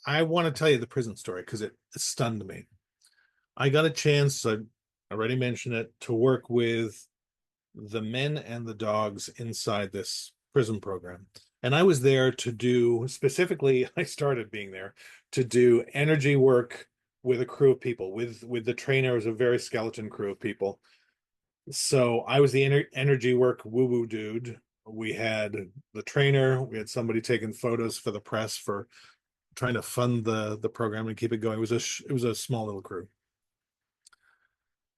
I want to tell you the prison story because it stunned me. I got a chance, I already mentioned it, to work with the men and the dogs inside this prison program. And I was there to do, specifically, I started being there to do energy work with a crew of people. With the trainer, it was a very skeleton crew of people. So I was the energy work woo-woo dude. We had the trainer, we had somebody taking photos for the press for trying to fund the program and keep it going. It was a small little crew.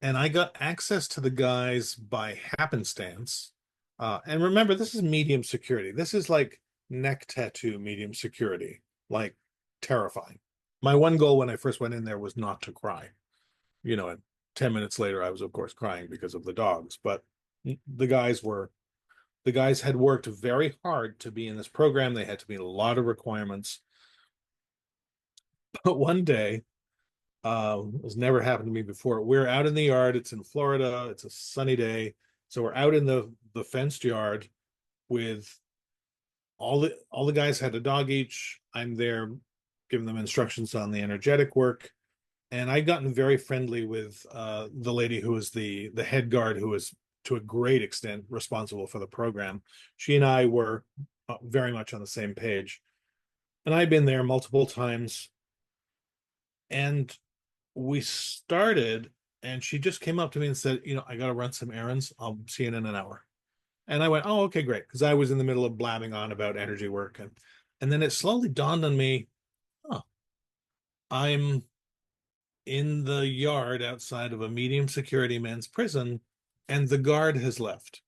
And I got access to the guys by happenstance. And remember, this is medium security. This is like neck tattoo medium security, like terrifying. My one goal when I first went in there was not to cry. And 10 minutes later, I was, of course, crying because of the dogs. But the guys were, the guys had worked very hard to be in this program. They had to meet a lot of requirements. But one day, it's never happened to me before. We're out in the yard. It's in Florida. It's a sunny day. So we're out in the fenced yard with all the guys had a dog each. I'm there giving them instructions on the energetic work. And I'd gotten very friendly with the lady who was the head guard, who was to a great extent responsible for the program. She and I were very much on the same page. And I'd been there multiple times. And we started, and she just came up to me and said, I got to run some errands. I'll see you in an hour. And I went, oh, okay, great. Because I was in the middle of blabbing on about energy work. And then it slowly dawned on me, oh, I'm in the yard outside of a medium security men's prison, and the guard has left.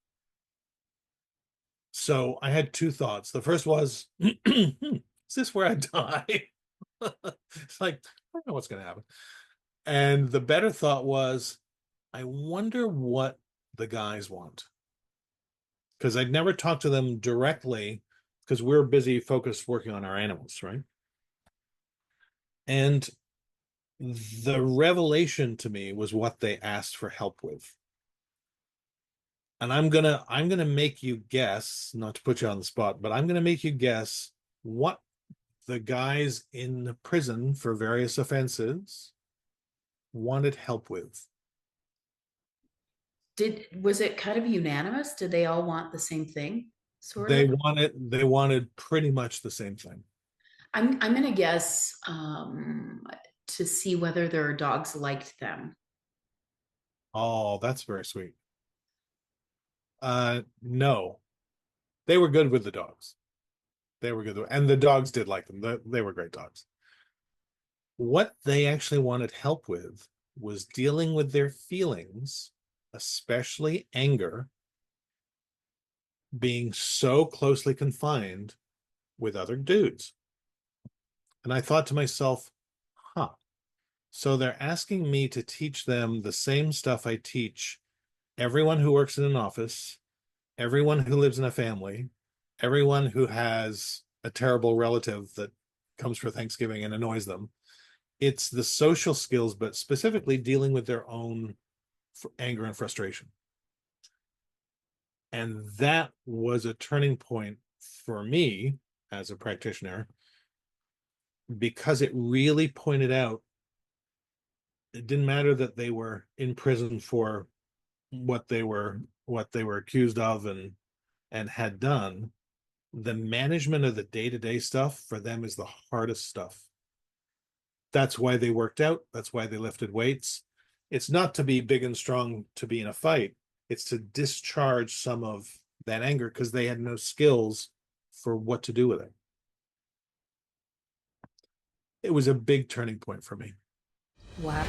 So I had two thoughts. The first was, is this where I die? It's like, I don't know what's going to happen. And the better thought was, I wonder what the guys want. Because I'd never talked to them directly because we're busy focused working on our animals, right? And the revelation to me was what they asked for help with. And I'm gonna make you guess, not to put you on the spot, but I'm gonna make you guess what the guys in the prison for various offenses wanted help with. Was it kind of unanimous? Did they all want the same thing? Sort of. They wanted pretty much the same thing. I'm gonna guess to see whether their dogs liked them. Oh, that's very sweet. No, they were good with the dogs. They were good, and the dogs did like them. They were great dogs. What they actually wanted help with was dealing with their feelings, especially anger, being so closely confined with other dudes. And I thought to myself, huh, so they're asking me to teach them the same stuff I teach everyone who works in an office, everyone who lives in a family, everyone who has a terrible relative that comes for Thanksgiving and annoys them. It's the social skills, but specifically dealing with their own anger and frustration. And that was a turning point for me as a practitioner because it really pointed out it didn't matter that they were in prison for what they were accused of and had done. The management of the day-to-day stuff for them is the hardest stuff. That's why they worked out. That's why they lifted weights. It's not to be big and strong to be in a fight. It's to discharge some of that anger because they had no skills for what to do with it. It was a big turning point for me. Wow.